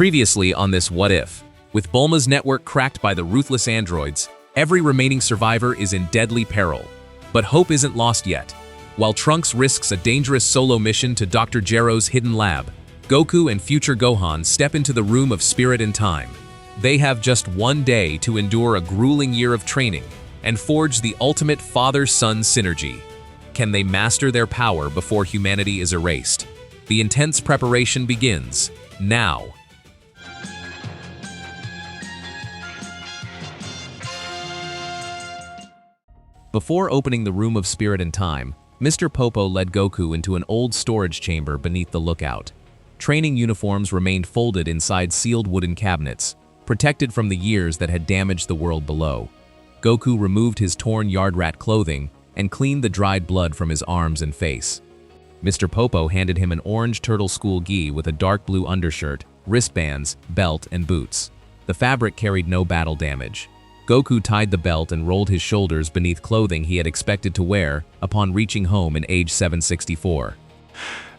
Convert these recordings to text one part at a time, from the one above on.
Previously on this What If, with Bulma's network cracked by the ruthless androids, every remaining survivor is in deadly peril. But hope isn't lost yet. While Trunks risks a dangerous solo mission to Dr. Gero's hidden lab, Goku and future Gohan step into the room of spirit and time. They have just one day to endure a grueling year of training and forge the ultimate father-son synergy. Can they master their power before humanity is erased? The intense preparation begins now. Before opening the Room of Spirit and Time, Mr. Popo led Goku into an old storage chamber beneath the lookout. Training uniforms remained folded inside sealed wooden cabinets, protected from the years that had damaged the world below. Goku removed his torn yard rat clothing and cleaned the dried blood from his arms and face. Mr. Popo handed him an orange turtle school gi with a dark blue undershirt, wristbands, belt, and boots. The fabric carried no battle damage. Goku tied the belt and rolled his shoulders beneath clothing he had expected to wear upon reaching home in age 764.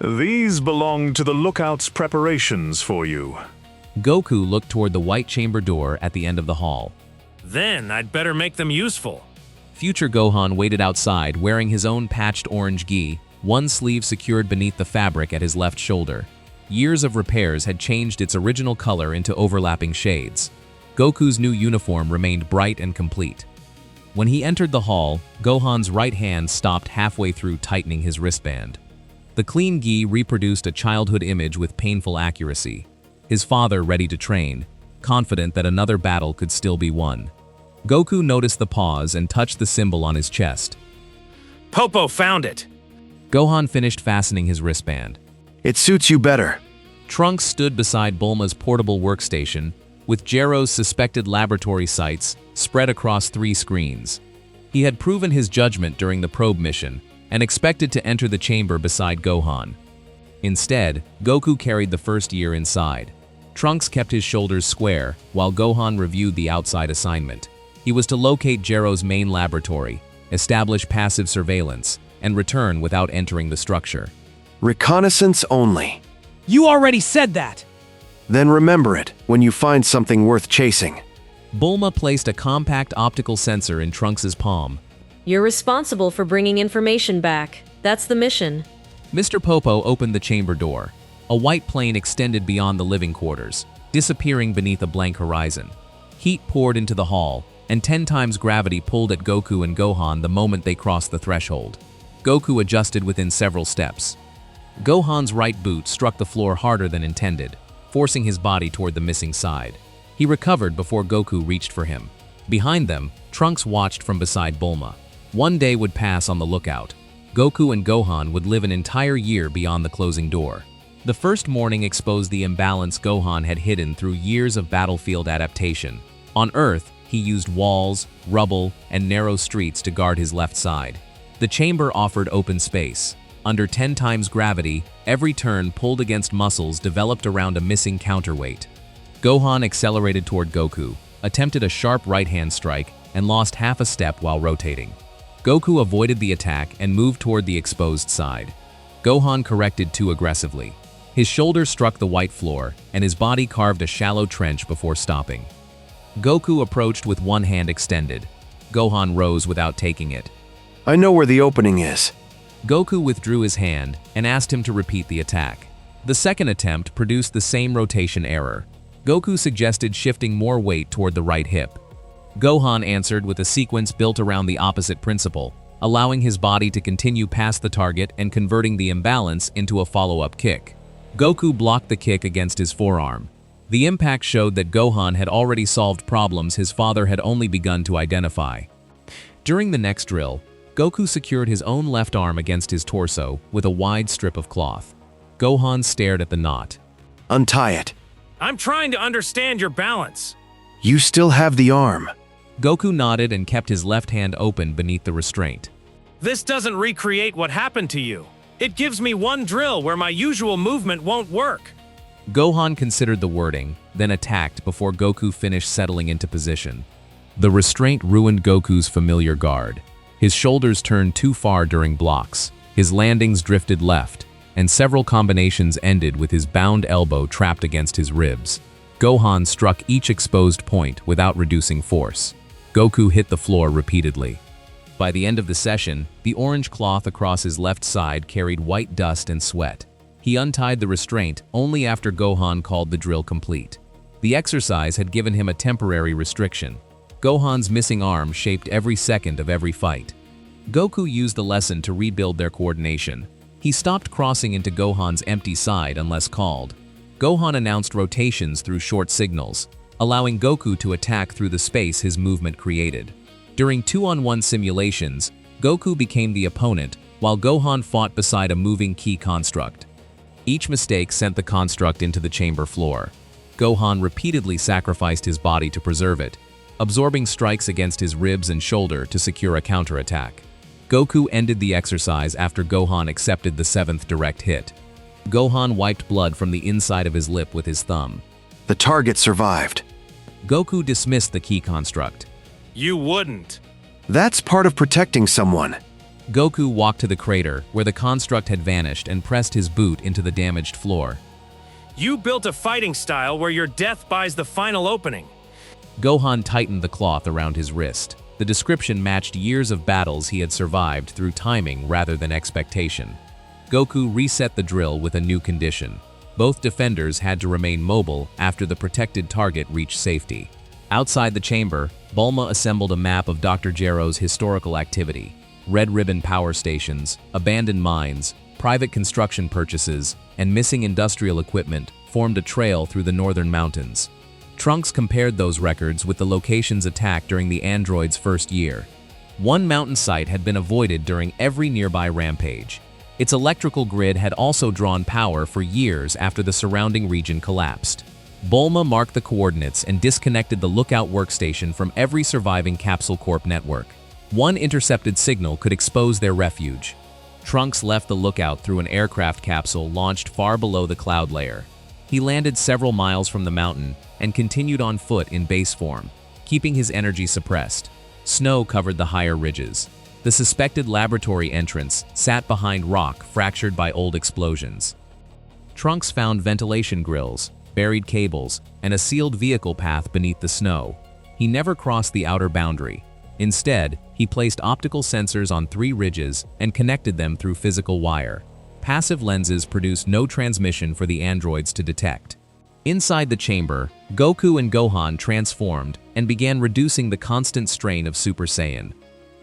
These belong to the Lookout's preparations for you. Goku looked toward the white chamber door at the end of the hall. Then I'd better make them useful. Future Gohan waited outside wearing his own patched orange gi, one sleeve secured beneath the fabric at his left shoulder. Years of repairs had changed its original color into overlapping shades. Goku's new uniform remained bright and complete. When he entered the hall, Gohan's right hand stopped halfway through tightening his wristband. The clean gi reproduced a childhood image with painful accuracy. His father ready to train, confident that another battle could still be won. Goku noticed the pause and touched the symbol on his chest. Popo found it! Gohan finished fastening his wristband. It suits you better. Trunks stood beside Bulma's portable workstation, with Gero's suspected laboratory sites spread across 3 screens. He had proven his judgment during the probe mission and expected to enter the chamber beside Gohan. Instead, Goku carried the first year inside. Trunks kept his shoulders square while Gohan reviewed the outside assignment. He was to locate Gero's main laboratory, establish passive surveillance, and return without entering the structure. Reconnaissance only. You already said that! Then remember it when you find something worth chasing. Bulma placed a compact optical sensor in Trunks' palm. You're responsible for bringing information back. That's the mission. Mr. Popo opened the chamber door. A white plane extended beyond the living quarters, disappearing beneath a blank horizon. Heat poured into the hall, and 10 times gravity pulled at Goku and Gohan the moment they crossed the threshold. Goku adjusted within several steps. Gohan's right boot struck the floor harder than intended, forcing his body toward the missing side. He recovered before Goku reached for him. Behind them, Trunks watched from beside Bulma. One day would pass on the lookout. Goku and Gohan would live an entire year beyond the closing door. The first morning exposed the imbalance Gohan had hidden through years of battlefield adaptation. On Earth, he used walls, rubble, and narrow streets to guard his left side. The chamber offered open space. Under 10 times gravity, every turn pulled against muscles developed around a missing counterweight. Gohan accelerated toward Goku, attempted a sharp right-hand strike, and lost half a step while rotating. Goku avoided the attack and moved toward the exposed side. Gohan corrected too aggressively. His shoulder struck the white floor, and his body carved a shallow trench before stopping. Goku approached with one hand extended. Gohan rose without taking it. I know where the opening is. Goku withdrew his hand and asked him to repeat the attack. The second attempt produced the same rotation error. Goku suggested shifting more weight toward the right hip. Gohan answered with a sequence built around the opposite principle, allowing his body to continue past the target and converting the imbalance into a follow-up kick. Goku blocked the kick against his forearm. The impact showed that Gohan had already solved problems his father had only begun to identify. During the next drill, Goku secured his own left arm against his torso with a wide strip of cloth. Gohan stared at the knot. Untie it. I'm trying to understand your balance. You still have the arm. Goku nodded and kept his left hand open beneath the restraint. This doesn't recreate what happened to you. It gives me one drill where my usual movement won't work. Gohan considered the wording, then attacked before Goku finished settling into position. The restraint ruined Goku's familiar guard. His shoulders turned too far during blocks, his landings drifted left, and several combinations ended with his bound elbow trapped against his ribs. Gohan struck each exposed point without reducing force. Goku hit the floor repeatedly. By the end of the session, the orange cloth across his left side carried white dust and sweat. He untied the restraint only after Gohan called the drill complete. The exercise had given him a temporary restriction. Gohan's missing arm shaped every second of every fight. Goku used the lesson to rebuild their coordination. He stopped crossing into Gohan's empty side unless called. Gohan announced rotations through short signals, allowing Goku to attack through the space his movement created. During 2-on-1 simulations, Goku became the opponent while Gohan fought beside a moving key construct. Each mistake sent the construct into the chamber floor. Gohan repeatedly sacrificed his body to preserve it, absorbing strikes against his ribs and shoulder to secure a counterattack. Goku ended the exercise after Gohan accepted the 7th direct hit. Gohan wiped blood from the inside of his lip with his thumb. The target survived. Goku dismissed the key construct. You wouldn't. That's part of protecting someone. Goku walked to the crater where the construct had vanished and pressed his boot into the damaged floor. You built a fighting style where your death buys the final opening. Gohan tightened the cloth around his wrist. The description matched years of battles he had survived through timing rather than expectation. Goku reset the drill with a new condition. Both defenders had to remain mobile after the protected target reached safety. Outside the chamber, Bulma assembled a map of Dr. Gero's historical activity. Red Ribbon power stations, abandoned mines, private construction purchases, and missing industrial equipment formed a trail through the northern mountains. Trunks compared those records with the locations attacked during the android's first year. One mountain site had been avoided during every nearby rampage. Its electrical grid had also drawn power for years after the surrounding region collapsed. Bulma marked the coordinates and disconnected the lookout workstation from every surviving Capsule Corp network. One intercepted signal could expose their refuge. Trunks left the lookout through an aircraft capsule launched far below the cloud layer. He landed several miles from the mountain and continued on foot in base form, keeping his energy suppressed. Snow covered the higher ridges. The suspected laboratory entrance sat behind rock fractured by old explosions. Trunks found ventilation grills, buried cables, and a sealed vehicle path beneath the snow. He never crossed the outer boundary. Instead, he placed optical sensors on 3 ridges and connected them through physical wire. Passive lenses produced no transmission for the androids to detect. Inside the chamber, Goku and Gohan transformed and began reducing the constant strain of Super Saiyan.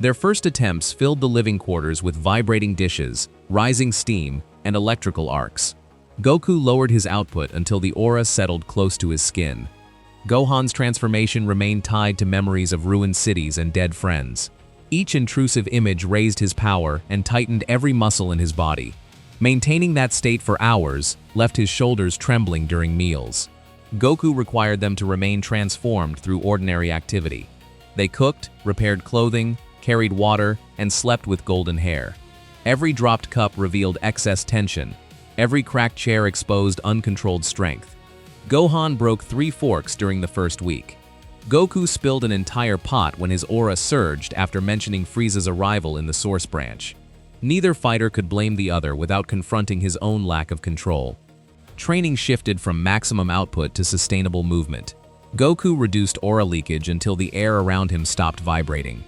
Their first attempts filled the living quarters with vibrating dishes, rising steam, and electrical arcs. Goku lowered his output until the aura settled close to his skin. Gohan's transformation remained tied to memories of ruined cities and dead friends. Each intrusive image raised his power and tightened every muscle in his body. Maintaining that state for hours left his shoulders trembling during meals. Goku required them to remain transformed through ordinary activity. They cooked, repaired clothing, carried water, and slept with golden hair. Every dropped cup revealed excess tension. Every cracked chair exposed uncontrolled strength. Gohan broke 3 forks during the first week. Goku spilled an entire pot when his aura surged after mentioning Frieza's arrival in the Source Branch. Neither fighter could blame the other without confronting his own lack of control. Training shifted from maximum output to sustainable movement. Goku reduced aura leakage until the air around him stopped vibrating.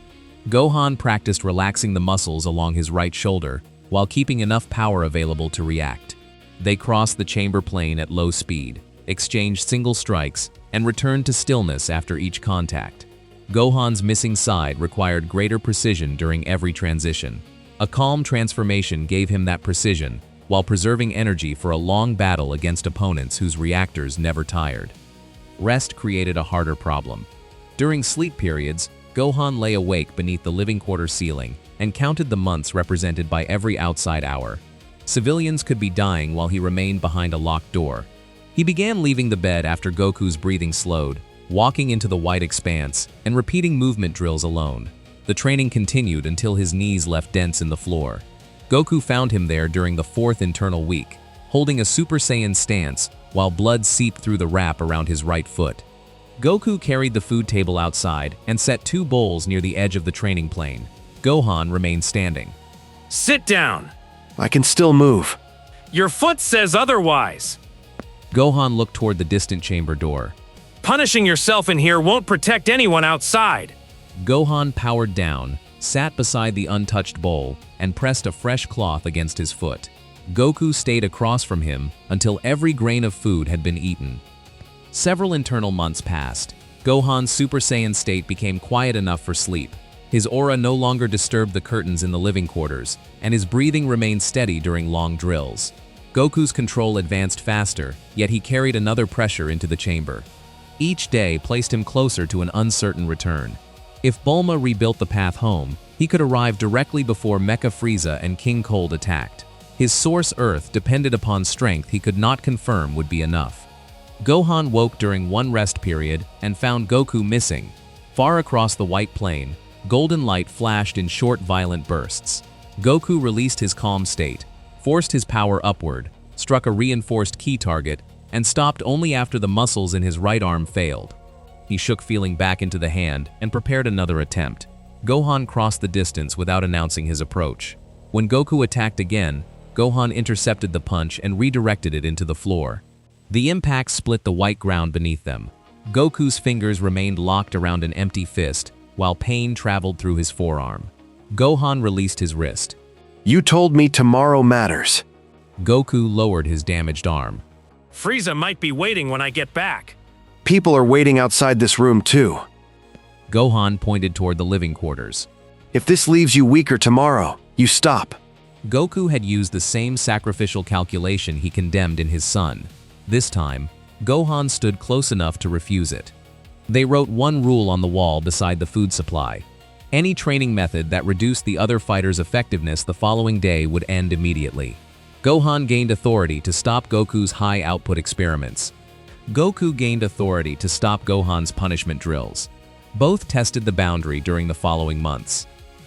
Gohan practiced relaxing the muscles along his right shoulder while keeping enough power available to react. They crossed the chamber plane at low speed, exchanged single strikes, and returned to stillness after each contact. Gohan's missing side required greater precision during every transition. A calm transformation gave him that precision, while preserving energy for a long battle against opponents whose reactors never tired. Rest created a harder problem. During sleep periods, Gohan lay awake beneath the living quarter ceiling and counted the months represented by every outside hour. Civilians could be dying while he remained behind a locked door. He began leaving the bed after Goku's breathing slowed, walking into the white expanse, and repeating movement drills alone. The training continued until his knees left dents in the floor. Goku found him there during the 4th internal week, holding a Super Saiyan stance while blood seeped through the wrap around his right foot. Goku carried the food table outside and set 2 bowls near the edge of the training plane. Gohan remained standing. Sit down. I can still move. Your foot says otherwise. Gohan looked toward the distant chamber door. Punishing yourself in here won't protect anyone outside. Gohan powered down, sat beside the untouched bowl, and pressed a fresh cloth against his foot. Goku stayed across from him until every grain of food had been eaten. Several internal months passed. Gohan's Super Saiyan state became quiet enough for sleep. His aura no longer disturbed the curtains in the living quarters, and his breathing remained steady during long drills. Goku's control advanced faster, yet he carried another pressure into the chamber. Each day placed him closer to an uncertain return. If Bulma rebuilt the path home, he could arrive directly before Mecha Frieza and King Cold attacked. His source Earth depended upon strength he could not confirm would be enough. Gohan woke during one rest period and found Goku missing. Far across the white plain, golden light flashed in short violent bursts. Goku released his calm state, forced his power upward, struck a reinforced key target, and stopped only after the muscles in his right arm failed. He shook feeling back into the hand and prepared another attempt. Gohan crossed the distance without announcing his approach. When Goku attacked again, Gohan intercepted the punch and redirected it into the floor. The impact split the white ground beneath them. Goku's fingers remained locked around an empty fist, while pain traveled through his forearm. Gohan released his wrist. You told me tomorrow matters. Goku lowered his damaged arm. Frieza might be waiting when I get back. People are waiting outside this room too. Gohan pointed toward the living quarters. If this leaves you weaker tomorrow, you stop. Goku had used the same sacrificial calculation he condemned in his son. This time, Gohan stood close enough to refuse it. They wrote one rule on the wall beside the food supply. Any training method that reduced the other fighters' effectiveness the following day would end immediately. Gohan gained authority to stop Goku's high-output experiments. Goku gained authority to stop Gohan's punishment drills. Both tested the boundary during the following months.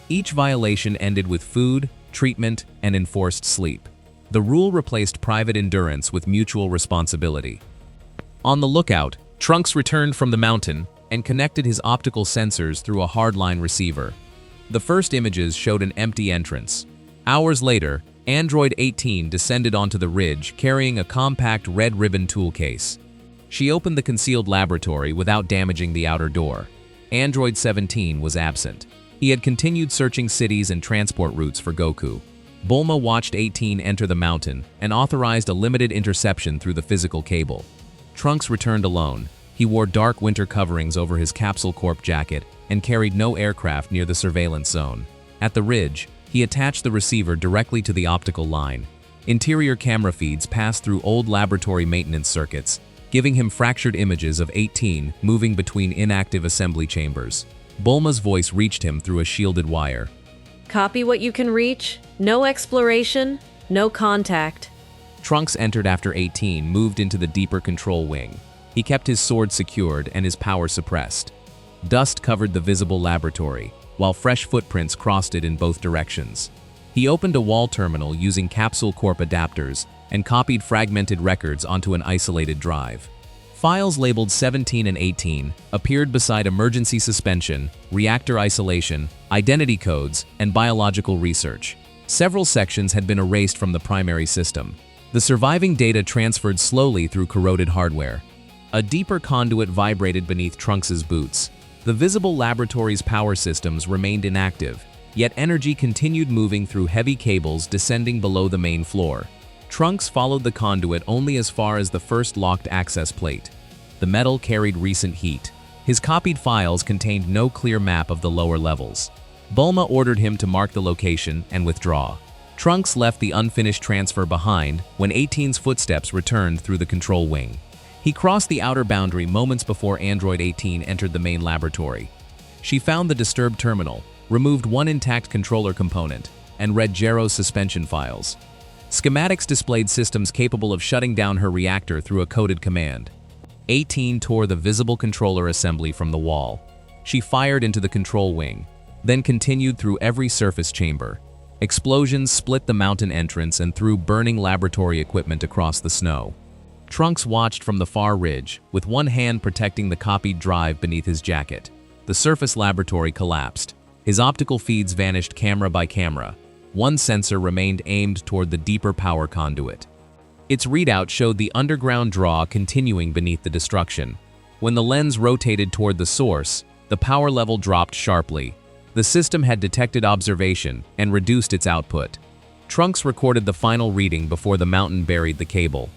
Each violation ended with food, treatment, and enforced sleep. The rule replaced private endurance with mutual responsibility. On the lookout, Trunks returned from the mountain and connected his optical sensors through a hardline receiver. The first images showed an empty entrance. Hours later, Android 18 descended onto the ridge carrying a compact red ribbon tool case. She opened the concealed laboratory without damaging the outer door. Android 17 was absent. He had continued searching cities and transport routes for Goku. Bulma watched 18 enter the mountain and authorized a limited interception through the physical cable. Trunks returned alone. He wore dark winter coverings over his Capsule Corp jacket and carried no aircraft near the surveillance zone. At the ridge, he attached the receiver directly to the optical line. Interior camera feeds passed through old laboratory maintenance circuits, giving him fractured images of 18 moving between inactive assembly chambers. Bulma's voice reached him through a shielded wire. Copy what you can reach. No exploration, no contact. Trunks entered after 18 moved into the deeper control wing. He kept his sword secured and his power suppressed. Dust covered the visible laboratory, while fresh footprints crossed it in both directions. He opened a wall terminal using Capsule Corp adapters and copied fragmented records onto an isolated drive. Files labeled 17 and 18 appeared beside emergency suspension, reactor isolation, identity codes, and biological research. Several sections had been erased from the primary system. The surviving data transferred slowly through corroded hardware. A deeper conduit vibrated beneath Trunks' boots. The visible laboratory's power systems remained inactive, yet energy continued moving through heavy cables descending below the main floor. Trunks followed the conduit only as far as the first locked access plate. The metal carried recent heat. His copied files contained no clear map of the lower levels. Bulma ordered him to mark the location and withdraw. Trunks left the unfinished transfer behind when 18's footsteps returned through the control wing. He crossed the outer boundary moments before Android 18 entered the main laboratory. She found the disturbed terminal, removed one intact controller component, and read Gero's suspension files. Schematics displayed systems capable of shutting down her reactor through a coded command. 18 tore the visible controller assembly from the wall. She fired into the control wing, then continued through every surface chamber. Explosions split the mountain entrance and threw burning laboratory equipment across the snow. Trunks watched from the far ridge, with one hand protecting the copied drive beneath his jacket. The surface laboratory collapsed. His optical feeds vanished camera by camera. One sensor remained aimed toward the deeper power conduit. Its readout showed the underground draw continuing beneath the destruction. When the lens rotated toward the source, the power level dropped sharply. The system had detected observation and reduced its output. Trunks recorded the final reading before the mountain buried the cable.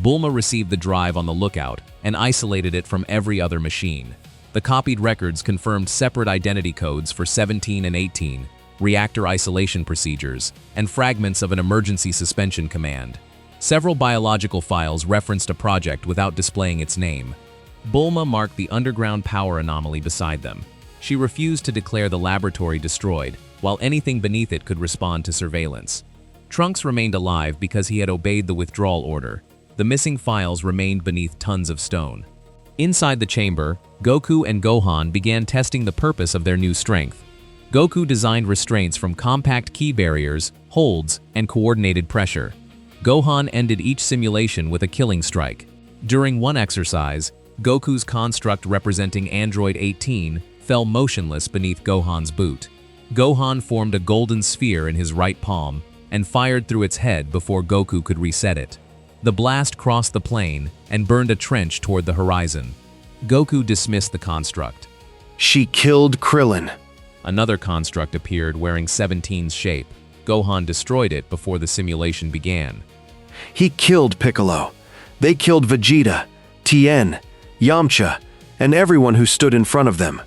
Bulma received the drive on the lookout and isolated it from every other machine. The copied records confirmed separate identity codes for 17 and 18, reactor isolation procedures, and fragments of an emergency suspension command. Several biological files referenced a project without displaying its name. Bulma marked the underground power anomaly beside them. She refused to declare the laboratory destroyed, while anything beneath it could respond to surveillance. Trunks remained alive because he had obeyed the withdrawal order. The missing files remained beneath tons of stone. Inside the chamber, Goku and Gohan began testing the purpose of their new strength. Goku designed restraints from compact key barriers, holds, and coordinated pressure. Gohan ended each simulation with a killing strike. During one exercise, Goku's construct representing Android 18 fell motionless beneath Gohan's boot. Gohan formed a golden sphere in his right palm and fired through its head before Goku could reset it. The blast crossed the plane and burned a trench toward the horizon. Goku dismissed the construct. She killed Krillin. Another construct appeared wearing 17's shape. Gohan destroyed it before the simulation began. He killed Piccolo. They killed Vegeta, Tien, Yamcha, and everyone who stood in front of them.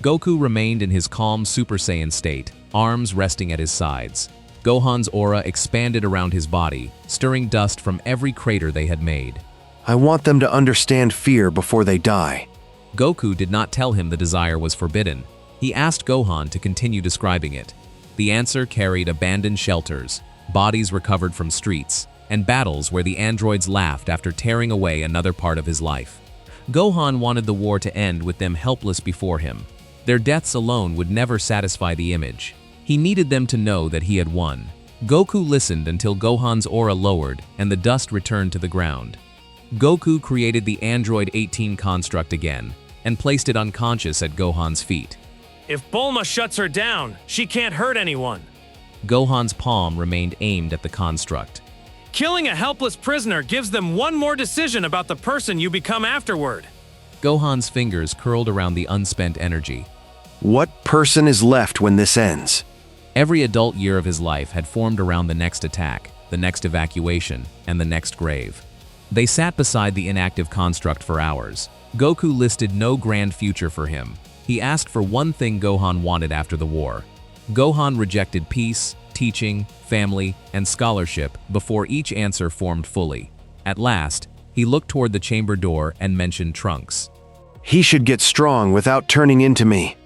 Goku remained in his calm Super Saiyan state, arms resting at his sides. Gohan's aura expanded around his body, stirring dust from every crater they had made. I want them to understand fear before they die. Goku did not tell him the desire was forbidden. He asked Gohan to continue describing it. The answer carried abandoned shelters, bodies recovered from streets, and battles where the androids laughed after tearing away another part of his life. Gohan wanted the war to end with them helpless before him. Their deaths alone would never satisfy the image. He needed them to know that he had won. Goku listened until Gohan's aura lowered and the dust returned to the ground. Goku created the Android 18 construct again and placed it unconscious at Gohan's feet. If Bulma shuts her down, she can't hurt anyone. Gohan's palm remained aimed at the construct. Killing a helpless prisoner gives them one more decision about the person you become afterward. Gohan's fingers curled around the unspent energy. What person is left when this ends? Every adult year of his life had formed around the next attack, the next evacuation, and the next grave. They sat beside the inactive construct for hours. Goku listed no grand future for him. He asked for one thing Gohan wanted after the war. Gohan rejected peace, teaching, family, and scholarship before each answer formed fully. At last, he looked toward the chamber door and mentioned Trunks. He should get strong without turning into me.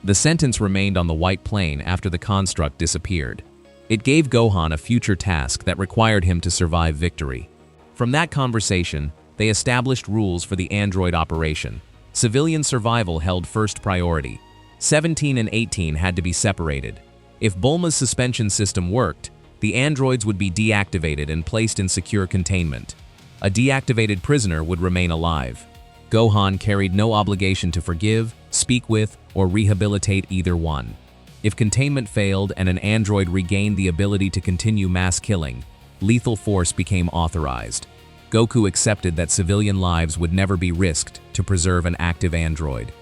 The sentence remained on the white plane after the construct disappeared. It gave Gohan a future task that required him to survive victory. From that conversation, they established rules for the android operation. Civilian survival held first priority. 17 and 18 had to be separated. If Bulma's suspension system worked, the androids would be deactivated and placed in secure containment. A deactivated prisoner would remain alive. Gohan carried no obligation to forgive, speak with, or rehabilitate either one. If containment failed and an android regained the ability to continue mass killing, lethal force became authorized. Goku accepted that civilian lives would never be risked to preserve an active android.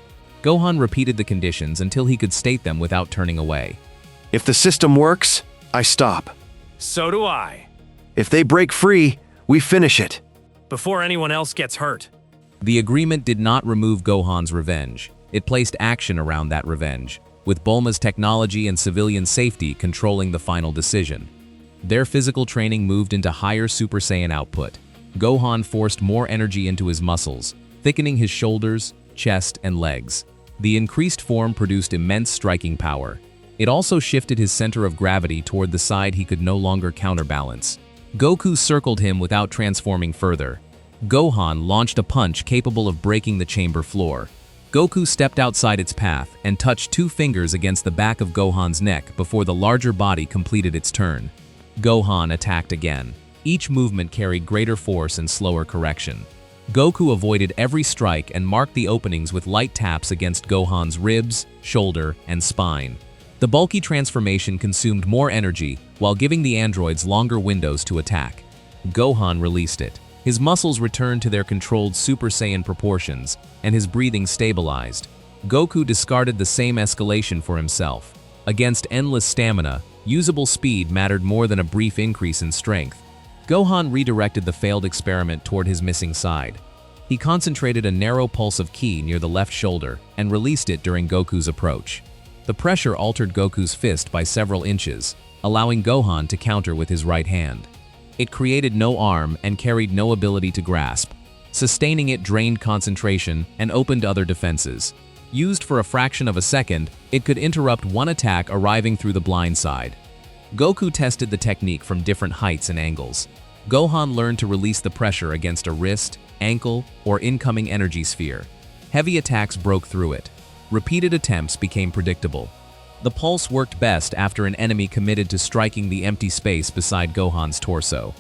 Gohan repeated the conditions until he could state them without turning away. If the system works, I stop. So do I. If they break free, we finish it. Before anyone else gets hurt. The agreement did not remove Gohan's revenge. It placed action around that revenge, with Bulma's technology and civilian safety controlling the final decision. Their physical training moved into higher Super Saiyan output. Gohan forced more energy into his muscles, thickening his shoulders, chest, and legs. The increased form produced immense striking power. It also shifted his center of gravity toward the side he could no longer counterbalance. Goku circled him without transforming further. Gohan launched a punch capable of breaking the chamber floor. Goku stepped outside its path and touched two fingers against the back of Gohan's neck before the larger body completed its turn. Gohan attacked again. Each movement carried greater force and slower correction. Goku avoided every strike and marked the openings with light taps against Gohan's ribs, shoulder, and spine. The bulky transformation consumed more energy while giving the androids longer windows to attack. Gohan released it. His muscles returned to their controlled Super Saiyan proportions, and his breathing stabilized. Goku discarded the same escalation for himself. Against endless stamina, usable speed mattered more than a brief increase in strength. Gohan redirected the failed experiment toward his missing side. He concentrated a narrow pulse of ki near the left shoulder and released it during Goku's approach. The pressure altered Goku's fist by several inches, allowing Gohan to counter with his right hand. It created no arm and carried no ability to grasp. Sustaining it drained concentration and opened other defenses. Used for a fraction of a second, it could interrupt one attack arriving through the blind side. Goku tested the technique from different heights and angles. Gohan learned to release the pressure against a wrist, ankle, or incoming energy sphere. Heavy attacks broke through it. Repeated attempts became predictable. The pulse worked best after an enemy committed to striking the empty space beside Gohan's torso.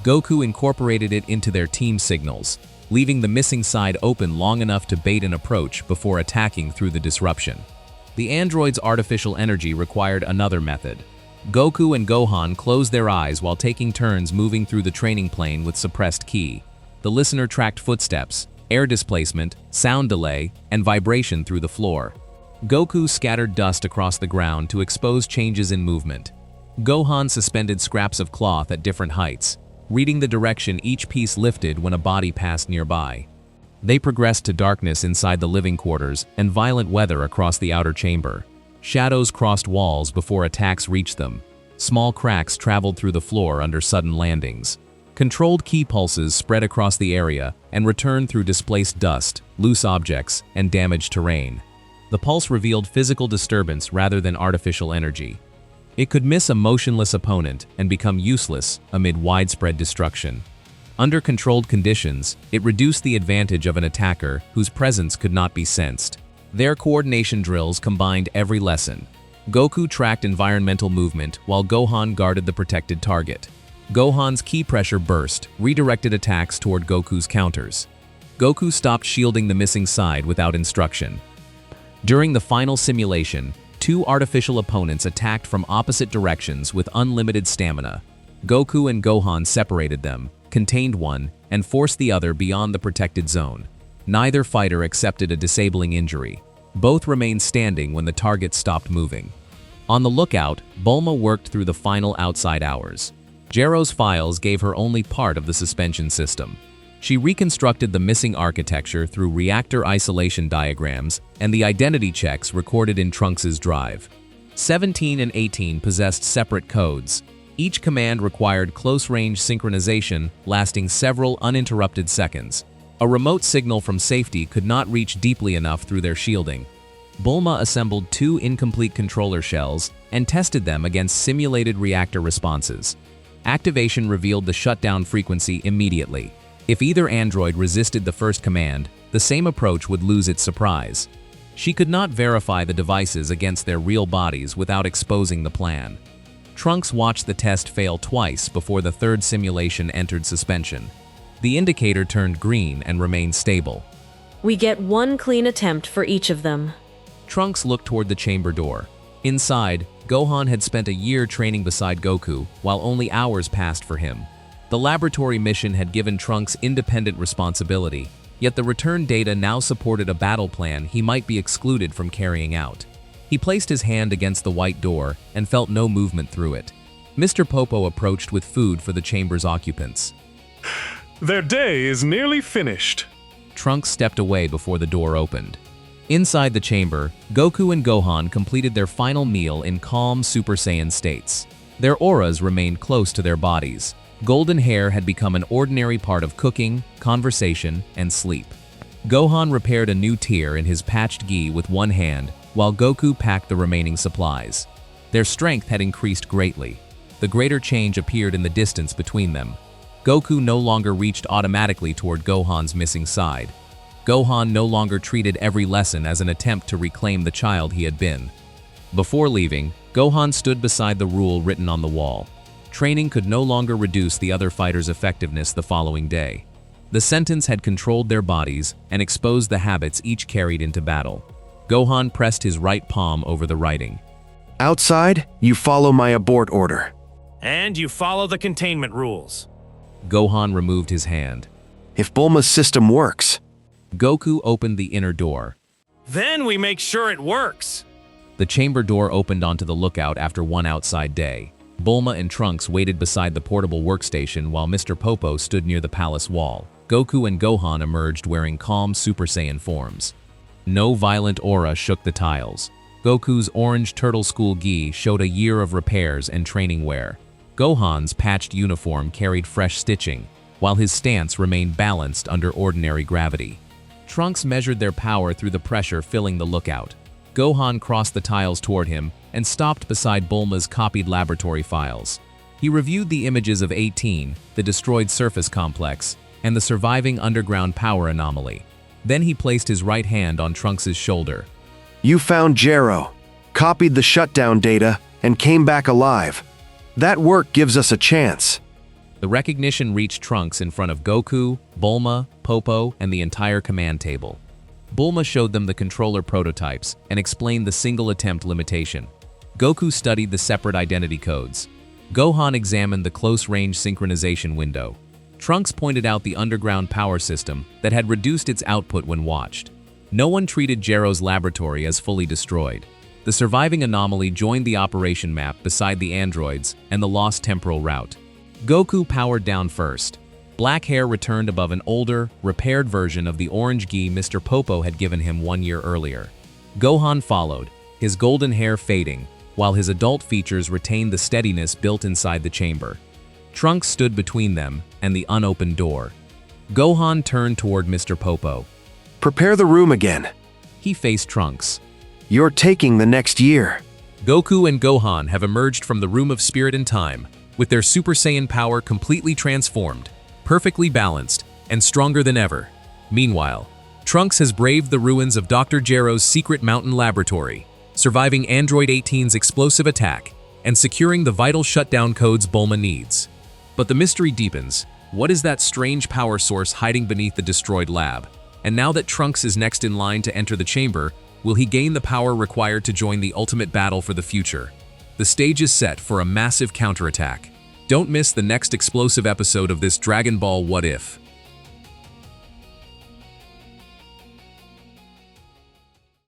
Goku incorporated it into their team signals, leaving the missing side open long enough to bait an approach before attacking through the disruption. The android's artificial energy required another method. Goku and Gohan closed their eyes while taking turns moving through the training plane with suppressed ki. The listener tracked footsteps, air displacement, sound delay, and vibration through the floor. Goku scattered dust across the ground to expose changes in movement. Gohan suspended scraps of cloth at different heights, reading the direction each piece lifted when a body passed nearby. They progressed to darkness inside the living quarters and violent weather across the outer chamber. Shadows crossed walls before attacks reached them. Small cracks traveled through the floor under sudden landings. Controlled ki pulses spread across the area and returned through displaced dust, loose objects, and damaged terrain. The pulse revealed physical disturbance rather than artificial energy. It could miss a motionless opponent and become useless amid widespread destruction. Under controlled conditions, it reduced the advantage of an attacker whose presence could not be sensed. Their coordination drills combined every lesson. Goku tracked environmental movement while Gohan guarded the protected target. Gohan's ki pressure burst, redirected attacks toward Goku's counters. Goku stopped shielding the missing side without instruction. During the final simulation, two artificial opponents attacked from opposite directions with unlimited stamina. Goku and Gohan separated them, contained one, and forced the other beyond the protected zone. Neither fighter accepted a disabling injury. Both remained standing when the target stopped moving. On the lookout, Bulma worked through the final outside hours. Gero's files gave her only part of the suspension system. She reconstructed the missing architecture through reactor isolation diagrams and the identity checks recorded in Trunks' drive. 17 and 18 possessed separate codes. Each command required close-range synchronization lasting several uninterrupted seconds. A remote signal from safety could not reach deeply enough through their shielding. Bulma assembled two incomplete controller shells and tested them against simulated reactor responses. Activation revealed the shutdown frequency immediately. If either android resisted the first command, the same approach would lose its surprise. She could not verify the devices against their real bodies without exposing the plan. Trunks watched the test fail twice before the third simulation entered suspension. The indicator turned green and remained stable. We get one clean attempt for each of them. Trunks looked toward the chamber door. Inside, Gohan had spent a year training beside Goku, while only hours passed for him. The laboratory mission had given Trunks independent responsibility, yet the return data now supported a battle plan he might be excluded from carrying out. He placed his hand against the white door and felt no movement through it. Mr. Popo approached with food for the chamber's occupants. Their day is nearly finished. Trunks stepped away before the door opened. Inside the chamber, Goku and Gohan completed their final meal in calm Super Saiyan states. Their auras remained close to their bodies. Golden hair had become an ordinary part of cooking, conversation, and sleep. Gohan repaired a new tear in his patched gi with one hand, while Goku packed the remaining supplies. Their strength had increased greatly. The greater change appeared in the distance between them. Goku no longer reached automatically toward Gohan's missing side. Gohan no longer treated every lesson as an attempt to reclaim the child he had been. Before leaving, Gohan stood beside the rule written on the wall. Training could no longer reduce the other fighters' effectiveness the following day. The sentence had controlled their bodies and exposed the habits each carried into battle. Gohan pressed his right palm over the writing. Outside, you follow my abort order. And you follow the containment rules. Gohan removed his hand. If Bulma's system works, Goku opened the inner door. Then we make sure it works. The chamber door opened onto the lookout after one outside day. Bulma and Trunks waited beside the portable workstation while Mr. Popo stood near the palace wall. Goku and Gohan emerged wearing calm Super Saiyan forms. No violent aura shook the tiles. Goku's orange turtle school gi showed a year of repairs and training wear. Gohan's patched uniform carried fresh stitching, while his stance remained balanced under ordinary gravity. Trunks measured their power through the pressure filling the lookout. Gohan crossed the tiles toward him and stopped beside Bulma's copied laboratory files. He reviewed the images of 18, the destroyed surface complex, and the surviving underground power anomaly. Then he placed his right hand on Trunks' shoulder. you found Gero, copied the shutdown data, and came back alive. That work gives us a chance. The recognition reached Trunks in front of Goku, Bulma, Popo, and the entire command table. Bulma showed them the controller prototypes and explained the single-attempt limitation. Goku studied the separate identity codes. Gohan examined the close-range synchronization window. Trunks pointed out the underground power system that had reduced its output when watched. No one treated Gero's laboratory as fully destroyed. The surviving anomaly joined the operation map beside the androids and the lost temporal route. Goku powered down first. Black hair returned above an older, repaired version of the orange gi Mr. Popo had given him 1 year earlier. Gohan followed, his golden hair fading, while his adult features retained the steadiness built inside the chamber. Trunks stood between them and the unopened door. Gohan turned toward Mr. Popo. Prepare the room again. He faced Trunks. You're taking the next year. Goku and Gohan have emerged from the Room of Spirit and Time, with their Super Saiyan power completely transformed, perfectly balanced, and stronger than ever. Meanwhile, Trunks has braved the ruins of Dr. Gero's secret mountain laboratory, surviving Android 18's explosive attack, and securing the vital shutdown codes Bulma needs. But the mystery deepens. What is that strange power source hiding beneath the destroyed lab? And now that Trunks is next in line to enter the chamber, will he gain the power required to join the ultimate battle for the future? The stage is set for a massive counterattack. Don't miss the next explosive episode of this Dragon Ball What If.